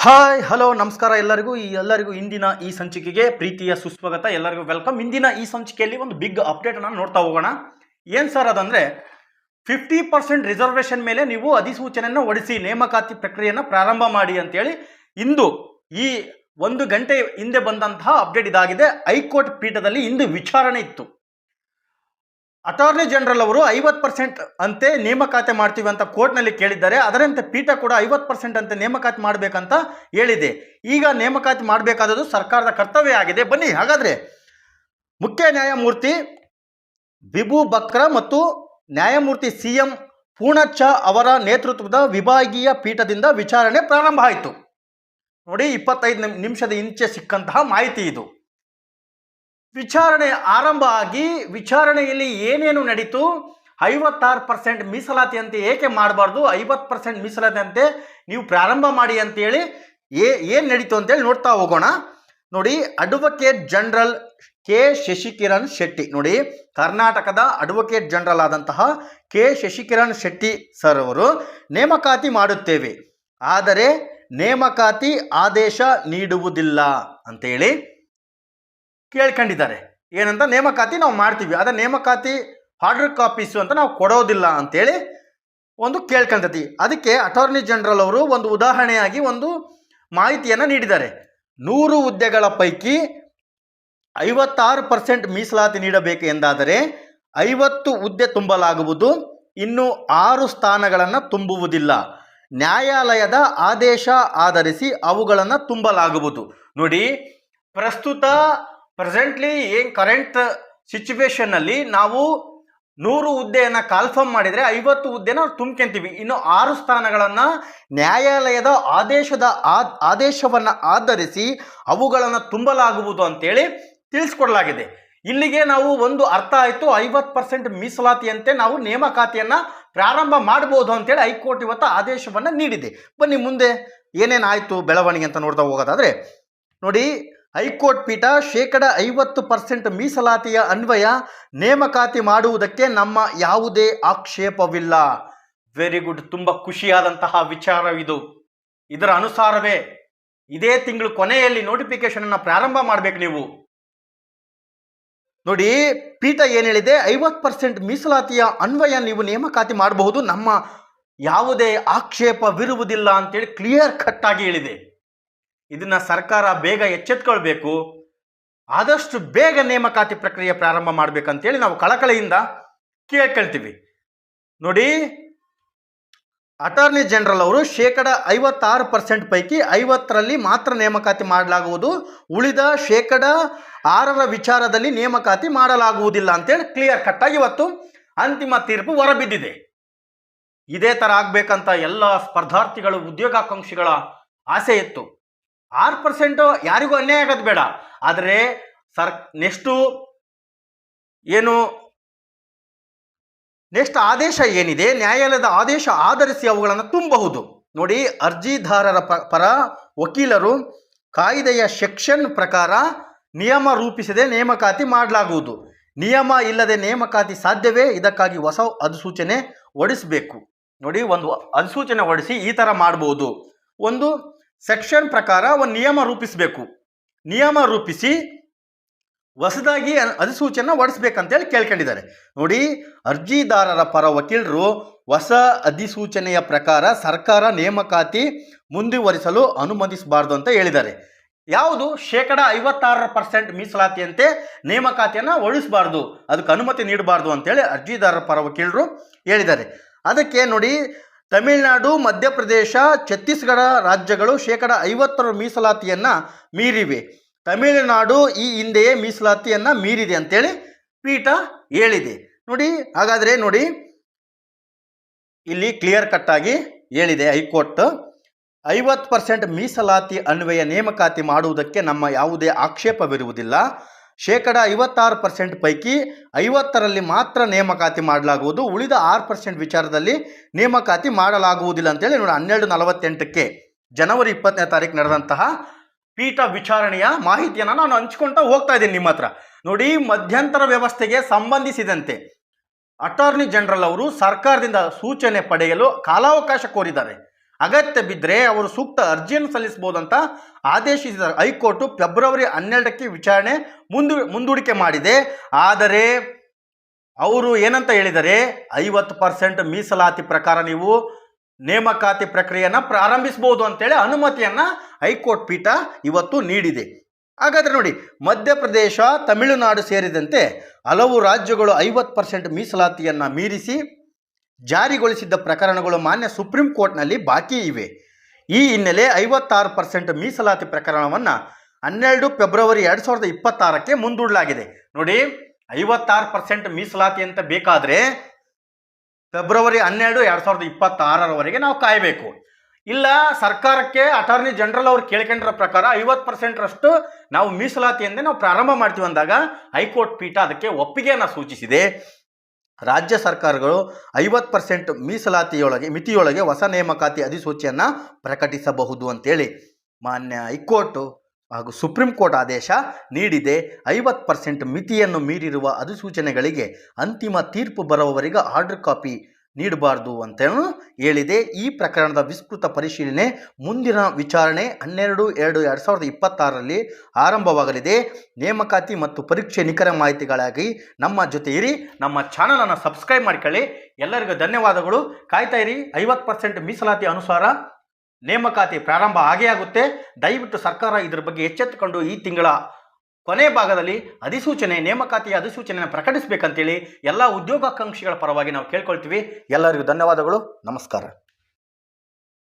Hi hello ನಮಸ್ಕಾರ ಎಲ್ಲರಿಗೂ ಇಂದಿನ ಈ ಸಂಚಿಕೆಗೆ ಪ್ರೀತಿಯ ಸುಸ್ವಾಗತ. ಎಲ್ಲರಿಗೂ ವೆಲ್ಕಮ್. ಇಂದಿನ ಈ ಸಂಚಿಕೆಯಲ್ಲಿ ಒಂದು ಬಿಗ್ ಅಪ್ಡೇಟ್ ಅನ್ನು ನೋಡ್ತಾ ಹೋಗೋಣ. ಏನು ಸರ್ ಅದಂದ್ರೆ 50% ರಿಸರ್ವೇಷನ್ ಮೇಲೆ ನೀವು ಅಧಿಸೂಚನೆಯನ್ನು ಹೊರಡಿಸಿ ನೇಮಕಾತಿ ಪ್ರಕ್ರಿಯೆಯನ್ನು ಪ್ರಾರಂಭ ಮಾಡಿ ಅಂತೇಳಿ ಇಂದು ಈ 1 ಗಂಟೆ ಹಿಂದೆ ಬಂದಂತಹ ಅಪ್ಡೇಟ್ ಇದಾಗಿದೆ. ಹೈಕೋರ್ಟ್ ಪೀಠದಲ್ಲಿ ಇಂದು ವಿಚಾರಣೆ ಇತ್ತು. ಅಟಾರ್ನಿ ಜನರಲ್ ಅವರು 50% ಅಂತೆ ನೇಮಕಾತಿ ಮಾಡ್ತೀವಿ ಅಂತ ಕೋರ್ಟ್ನಲ್ಲಿ ಕೇಳಿದ್ದಾರೆ. ಅದರಂತೆ ಪೀಠ ಕೂಡ 50% ಅಂತೆ ನೇಮಕಾತಿ ಮಾಡಬೇಕಂತ ಹೇಳಿದೆ. ಈಗ ನೇಮಕಾತಿ ಮಾಡಬೇಕಾದದ್ದು ಸರ್ಕಾರದ ಕರ್ತವ್ಯ ಆಗಿದೆ. ಬನ್ನಿ ಹಾಗಾದರೆ ಮುಖ್ಯ ನ್ಯಾಯಮೂರ್ತಿ ಬಿಬು ಬಕ್ರಾ ಮತ್ತು ನ್ಯಾಯಮೂರ್ತಿ CM ಪೂರ್ಣಚ್ಚ ಅವರ ನೇತೃತ್ವದ ವಿಭಾಗೀಯ ಪೀಠದಿಂದ ವಿಚಾರಣೆ ಪ್ರಾರಂಭ ಆಯಿತು. ನೋಡಿ, 25 ನಿಮಿಷದ ಇಂಚೆ ಸಿಕ್ಕಂತಹ ಮಾಹಿತಿ ಇದು. ವಿಚಾರಣೆ ಆರಂಭ ಆಗಿ ವಿಚಾರಣೆಯಲ್ಲಿ ಏನೇನು ನಡೀತು, 56% ಮೀಸಲಾತಿ ಅಂತೆ ಏಕೆ ಮಾಡಬಾರ್ದು, 50% ಮೀಸಲಾತಿ ಅಂತೆ ನೀವು ಪ್ರಾರಂಭ ಮಾಡಿ ಅಂತೇಳಿ ಏನು ನಡೀತು ಅಂತೇಳಿ ನೋಡ್ತಾ ಹೋಗೋಣ. ನೋಡಿ, advocate general K Shashikiran Shetty, ನೋಡಿ ಕರ್ನಾಟಕದ ಅಡ್ವೊಕೇಟ್ ಜನರಲ್ ಆದಂತಹ ಕೆ ಶಶಿಕಿರಣ್ ಶೆಟ್ಟಿ ಸರ್ ಅವರು ನೇಮಕಾತಿ ಮಾಡುತ್ತೇವೆ, ಆದರೆ ನೇಮಕಾತಿ ಆದೇಶ ನೀಡುವುದಿಲ್ಲ ಅಂತೇಳಿ ಕೇಳ್ಕೊಂಡಿದ್ದಾರೆ. ಏನಂತ, ನೇಮಕಾತಿ ನಾವು ಮಾಡ್ತೀವಿ, ಅದ ನೇಮಕಾತಿ ಆರ್ಡರ್ ಕಾಪೀಸು ಅಂತ ನಾವು ಕೊಡೋದಿಲ್ಲ ಅಂತೇಳಿ ಒಂದು ಕೇಳ್ಕೊಂಡತಿ. ಅದಕ್ಕೆ ಅಟಾರ್ನಿ ಜನರಲ್ ಅವರು ಒಂದು ಉದಾಹರಣೆಯಾಗಿ ಒಂದು ಮಾಹಿತಿಯನ್ನು ನೀಡಿದ್ದಾರೆ. 100 ಹುದ್ದೆಗಳ ಪೈಕಿ 56% ಮೀಸಲಾತಿ ನೀಡಬೇಕು ಎಂದಾದರೆ 50 ಹುದ್ದೆ ತುಂಬಲಾಗುವುದು, ಇನ್ನು 6 ಸ್ಥಾನಗಳನ್ನು ತುಂಬುವುದಿಲ್ಲ. ನ್ಯಾಯಾಲಯದ ಆದೇಶ ಆಧರಿಸಿ ಅವುಗಳನ್ನು ತುಂಬಲಾಗುವುದು. ನೋಡಿ, ಪ್ರೆಸೆಂಟ್ಲಿ ಕರೆಂಟ್ ಸಿಚುವೇಶನ್ನಲ್ಲಿ ನಾವು 100 ಹುದ್ದೆಯನ್ನು ಕಾಲ್ಫರ್ಮ್ ಮಾಡಿದರೆ 50 ಹುದ್ದೆನ ತುಂಬ್ಕೊಂತೀವಿ, ಇನ್ನು 6 ಸ್ಥಾನಗಳನ್ನು ನ್ಯಾಯಾಲಯದ ಆದೇಶವನ್ನು ಆಧರಿಸಿ ಅವುಗಳನ್ನು ತುಂಬಲಾಗುವುದು ಅಂತೇಳಿ ತಿಳಿಸ್ಕೊಡಲಾಗಿದೆ. ಇಲ್ಲಿಗೆ ನಾವು ಒಂದು ಅರ್ಥ ಆಯಿತು, 50% ಮೀಸಲಾತಿಯಂತೆ ನಾವು ನೇಮಕಾತಿಯನ್ನು ಪ್ರಾರಂಭ ಮಾಡ್ಬೋದು ಅಂತೇಳಿ ಹೈಕೋರ್ಟ್ ಇವತ್ತು ಆದೇಶವನ್ನು ನೀಡಿದೆ. ಬನ್ನಿ ಮುಂದೆ ಏನೇನಾಯಿತು ಬೆಳವಣಿಗೆ ಅಂತ ನೋಡ್ತಾ ಹೋಗೋದಾದರೆ, ನೋಡಿ, ಹೈಕೋರ್ಟ್ ಪೀಠ 50% ಮೀಸಲಾತಿಯ ಅನ್ವಯ ನೇಮಕಾತಿ ಮಾಡುವುದಕ್ಕೆ ನಮ್ಮ ಯಾವುದೇ ಆಕ್ಷೇಪವಿಲ್ಲ. ವೆರಿ ಗುಡ್, ತುಂಬ ಖುಷಿಯಾದಂತಹ ವಿಚಾರವಿದು. ಇದರ ಅನುಸಾರವೇ ಇದೇ ತಿಂಗಳು ಕೊನೆಯಲ್ಲಿ ನೋಟಿಫಿಕೇಶನ್ ಅನ್ನು ಪ್ರಾರಂಭ ಮಾಡಬೇಕು ನೀವು. ನೋಡಿ, ಪೀಠ ಏನು ಹೇಳಿದೆ, 50% ಮೀಸಲಾತಿಯ ಅನ್ವಯ ನೀವು ನೇಮಕಾತಿ ಮಾಡಬಹುದು, ನಮ್ಮ ಯಾವುದೇ ಆಕ್ಷೇಪವಿರುವುದಿಲ್ಲ ಅಂತೇಳಿ ಕ್ಲಿಯರ್ ಕಟ್ ಆಗಿ ಹೇಳಿದೆ. ಇದನ್ನು ಸರ್ಕಾರ ಬೇಗ ಎಚ್ಚೆತ್ಕೊಳ್ಬೇಕು, ಆದಷ್ಟು ಬೇಗ ನೇಮಕಾತಿ ಪ್ರಕ್ರಿಯೆ ಪ್ರಾರಂಭ ಮಾಡಬೇಕಂತೇಳಿ ನಾವು ಕಳಕಳಿಯಿಂದ ಕೇಳ್ಕೊಳ್ತೀವಿ. ನೋಡಿ, ಅಟಾರ್ನಿ ಜನರಲ್ ಅವರು 56% ಪೈಕಿ 50ರಲ್ಲಿ ಮಾತ್ರ ನೇಮಕಾತಿ ಮಾಡಲಾಗುವುದು, ಉಳಿದ 6% ವಿಚಾರದಲ್ಲಿ ನೇಮಕಾತಿ ಮಾಡಲಾಗುವುದಿಲ್ಲ ಅಂತೇಳಿ ಕ್ಲಿಯರ್ ಕಟ್ಟಾಗಿ ಇವತ್ತು ಅಂತಿಮ ತೀರ್ಪು ಹೊರಬಿದ್ದಿದೆ. ಇದೇ ಥರ ಆಗಬೇಕಂತ ಎಲ್ಲ ಸ್ಪರ್ಧಾರ್ಥಿಗಳು ಉದ್ಯೋಗಾಕಾಂಕ್ಷಿಗಳ ಆಸೆ ಇತ್ತು. 6% ಯಾರಿಗೂ ಅನ್ಯಾಯ ಆಗೋದು ಬೇಡ, ಆದರೆ ನೆಕ್ಸ್ಟ್ ಆದೇಶ ಏನಿದೆ, ನ್ಯಾಯಾಲಯದ ಆದೇಶ ಆಧರಿಸಿ ಅವುಗಳನ್ನು ತುಂಬಬಹುದು. ನೋಡಿ, ಅರ್ಜಿದಾರರ ಪರ ವಕೀಲರು ಕಾಯ್ದೆಯ ಸೆಕ್ಷನ್ ಪ್ರಕಾರ ನಿಯಮ ರೂಪಿಸದೆ ನೇಮಕಾತಿ ಮಾಡಲಾಗುವುದು, ನಿಯಮ ಇಲ್ಲದೆ ನೇಮಕಾತಿ ಸಾಧ್ಯವೇ, ಇದಕ್ಕಾಗಿ ಹೊಸ ಅಧಿಸೂಚನೆ ಹೊರಡಿಸಬೇಕು. ನೋಡಿ, ಒಂದು ಅಧಿಸೂಚನೆ ಹೊರಡಿಸಿ ಈ ಥರ ಮಾಡ್ಬೋದು, ಒಂದು ಸೆಕ್ಷನ್ ಪ್ರಕಾರ ಒಂದು ನಿಯಮ ರೂಪಿಸಬೇಕು, ನಿಯಮ ರೂಪಿಸಿ ಹೊಸದಾಗಿ ಅಧಿಸೂಚನೆ ಹೊರಡಿಸ್ಬೇಕಂತೇಳಿ ಕೇಳ್ಕೊಂಡಿದ್ದಾರೆ. ನೋಡಿ, ಅರ್ಜಿದಾರರ ಪರ ವಕೀಲರು ಹೊಸ ಅಧಿಸೂಚನೆಯ ಪ್ರಕಾರ ಸರ್ಕಾರ ನೇಮಕಾತಿ ಮುಂದುವರಿಸಲು ಅನುಮತಿಸಬಾರ್ದು ಅಂತ ಹೇಳಿದ್ದಾರೆ. ಯಾವುದು 56% ಮೀಸಲಾತಿಯಂತೆ ನೇಮಕಾತಿಯನ್ನು ಹೊರಡಿಸಬಾರ್ದು, ಅದಕ್ಕೆ ಅನುಮತಿ ನೀಡಬಾರ್ದು ಅಂತೇಳಿ ಅರ್ಜಿದಾರರ ಪರ ವಕೀಲರು ಹೇಳಿದ್ದಾರೆ. ಅದಕ್ಕೆ ನೋಡಿ, ತಮಿಳುನಾಡು, ಮಧ್ಯಪ್ರದೇಶ, ಛತ್ತೀಸ್ಗಢ ರಾಜ್ಯಗಳು 50% ಮೀಸಲಾತಿಯನ್ನು ಮೀರಿವೆ. ತಮಿಳುನಾಡು ಈ ಹಿಂದೆಯೇ ಮೀಸಲಾತಿಯನ್ನು ಮೀರಿದೆ ಅಂತೇಳಿ ಪೀಠ ಹೇಳಿದೆ. ನೋಡಿ, ಹಾಗಾದರೆ ನೋಡಿ, ಇಲ್ಲಿ ಕ್ಲಿಯರ್ ಕಟ್ಟಾಗಿ ಹೇಳಿದೆ ಹೈಕೋರ್ಟ್, 50% ಮೀಸಲಾತಿ ಅನ್ವಯ ನೇಮಕಾತಿ ಮಾಡುವುದಕ್ಕೆ ನಮ್ಮ ಯಾವುದೇ ಆಕ್ಷೇಪವಿರುವುದಿಲ್ಲ, 56% ಪೈಕಿ 50ರಲ್ಲಿ ಮಾತ್ರ ನೇಮಕಾತಿ ಮಾಡಲಾಗುವುದು, ಉಳಿದ 6% ವಿಚಾರದಲ್ಲಿ ನೇಮಕಾತಿ ಮಾಡಲಾಗುವುದಿಲ್ಲ ಅಂತೇಳಿ ನೋಡಿ 12:48 ಜನವರಿ 20ನೇ ತಾರೀಕು ನಡೆದಂತಹ ಪೀಠ ವಿಚಾರಣೆಯ ಮಾಹಿತಿಯನ್ನು ನಾನು ಹಂಚ್ಕೊಳ್ತಾ ಹೋಗ್ತಾ ಇದ್ದೀನಿ ನಿಮ್ಮ ಹತ್ರ. ನೋಡಿ, ಮಧ್ಯಂತರ ವ್ಯವಸ್ಥೆಗೆ ಸಂಬಂಧಿಸಿದಂತೆ ಅಟಾರ್ನಿ ಜನರಲ್ ಅವರು ಸರ್ಕಾರದಿಂದ ಸೂಚನೆ ಪಡೆಯಲು ಕಾಲಾವಕಾಶ ಕೋರಿದ್ದಾರೆ. ಅಗತ್ಯ ಬಿದ್ದರೆ ಅವರು ಸೂಕ್ತ ಅರ್ಜಿಯನ್ನು ಸಲ್ಲಿಸಬಹುದಂತ ಆದೇಶಿಸಿದ ಹೈಕೋರ್ಟ್ ಫೆಬ್ರವರಿ 12ಕ್ಕೆ ವಿಚಾರಣೆ ಮುಂದೂಡಿಕೆ ಮಾಡಿದೆ. ಆದರೆ ಅವರು ಏನಂತ ಹೇಳಿದರೆ 50% ಮೀಸಲಾತಿ ಪ್ರಕಾರ ನೀವು ನೇಮಕಾತಿ ಪ್ರಕ್ರಿಯೆಯನ್ನು ಪ್ರಾರಂಭಿಸಬಹುದು ಅಂತೇಳಿ ಅನುಮತಿಯನ್ನು ಹೈಕೋರ್ಟ್ ಪೀಠ ಇವತ್ತು ನೀಡಿದೆ. ಹಾಗಾದರೆ ನೋಡಿ, ಮಧ್ಯಪ್ರದೇಶ, ತಮಿಳುನಾಡು ಸೇರಿದಂತೆ ಹಲವು ರಾಜ್ಯಗಳು 50% ಮೀಸಲಾತಿಯನ್ನು ಮೀರಿಸಿ ಜಾರಿಗೊಳಿಸಿದ್ದ ಪ್ರಕರಣಗಳು ಮಾನ್ಯ ಸುಪ್ರೀಂ ಕೋರ್ಟ್ನಲ್ಲಿ ಬಾಕಿ ಇವೆ. ಈ ಹಿನ್ನೆಲೆ 56% ಮೀಸಲಾತಿ ಪ್ರಕರಣವನ್ನು 12 ಫೆಬ್ರವರಿ 2026ಕ್ಕೆ ಮುಂದೂಡಲಾಗಿದೆ. ನೋಡಿ, 56% ಮೀಸಲಾತಿ ಅಂತ ಬೇಕಾದರೆ ಫೆಬ್ರವರಿ 12, 2026ರವರೆಗೆ ನಾವು ಕಾಯಬೇಕು. ಇಲ್ಲ, ಸರ್ಕಾರಕ್ಕೆ ಅಟಾರ್ನಿ ಜನರಲ್ ಅವರು ಕೇಳ್ಕೊಂಡಿರೋ ಪ್ರಕಾರ 50%ರಷ್ಟು ನಾವು ಮೀಸಲಾತಿಯಂದೇ ನಾವು ಪ್ರಾರಂಭ ಮಾಡ್ತೀವಿ ಅಂದಾಗ ಹೈಕೋರ್ಟ್ ಪೀಠ ಅದಕ್ಕೆ ಒಪ್ಪಿಗೆಯನ್ನು ಸೂಚಿಸಿದೆ. ರಾಜ್ಯ ಸರ್ಕಾರಗಳು 50% ಮಿತಿಯೊಳಗೆ ಹೊಸ ನೇಮಕಾತಿ ಅಧಿಸೂಚನೆಯನ್ನು ಪ್ರಕಟಿಸಬಹುದು ಅಂತೇಳಿ ಮಾನ್ಯ ಹೈಕೋರ್ಟ್ ಹಾಗೂ ಸುಪ್ರೀಂ ಕೋರ್ಟ್ ಆದೇಶ ನೀಡಿದೆ. 50% ಮಿತಿಯನ್ನು ಮೀರಿರುವ ಅಧಿಸೂಚನೆಗಳಿಗೆ ಅಂತಿಮ ತೀರ್ಪು ಬರುವವರೆಗೆ ಆರ್ಡರ್ ಕಾಪಿ ನೀಡಬಾರ್ದು ಅಂತೇಳಿ ಹೇಳಿದೆ. ಈ ಪ್ರಕರಣದ ವಿಸ್ತೃತ ಪರಿಶೀಲನೆ ಮುಂದಿನ ವಿಚಾರಣೆ 12/2/2026ರಲ್ಲಿ ಆರಂಭವಾಗಲಿದೆ. ನೇಮಕಾತಿ ಮತ್ತು ಪರೀಕ್ಷೆ ನಿಖರ ಮಾಹಿತಿಗಳಾಗಿ ನಮ್ಮ ಜೊತೆ ಇರಿ. ನಮ್ಮ ಚಾನಲನ್ನು ಸಬ್ಸ್ಕ್ರೈಬ್ ಮಾಡಿಕೊಳ್ಳಿ. ಎಲ್ಲರಿಗೂ ಧನ್ಯವಾದಗಳು. ಕಾಯ್ತಾ ಇರಿ. 50% ಮೀಸಲಾತಿ ಅನುಸಾರ ನೇಮಕಾತಿ ಪ್ರಾರಂಭ ಆಗೇ ಆಗುತ್ತೆ. ದಯವಿಟ್ಟು ಸರ್ಕಾರ ಇದ್ರ ಬಗ್ಗೆ ಎಚ್ಚೆತ್ತುಕೊಂಡು ಈ ತಿಂಗಳ ಕೊನೆ ಭಾಗದಲ್ಲಿ ನೇಮಕಾತಿಯ ಅಧಿಸೂಚನೆಯನ್ನು ಪ್ರಕಟಿಸಬೇಕಂತೇಳಿ ಎಲ್ಲ ಉದ್ಯೋಗಾಕಾಂಕ್ಷಿಗಳ ಪರವಾಗಿ ನಾವು ಕೇಳ್ಕೊಳ್ತೀವಿ. ಎಲ್ಲರಿಗೂ ಧನ್ಯವಾದಗಳು. ನಮಸ್ಕಾರ.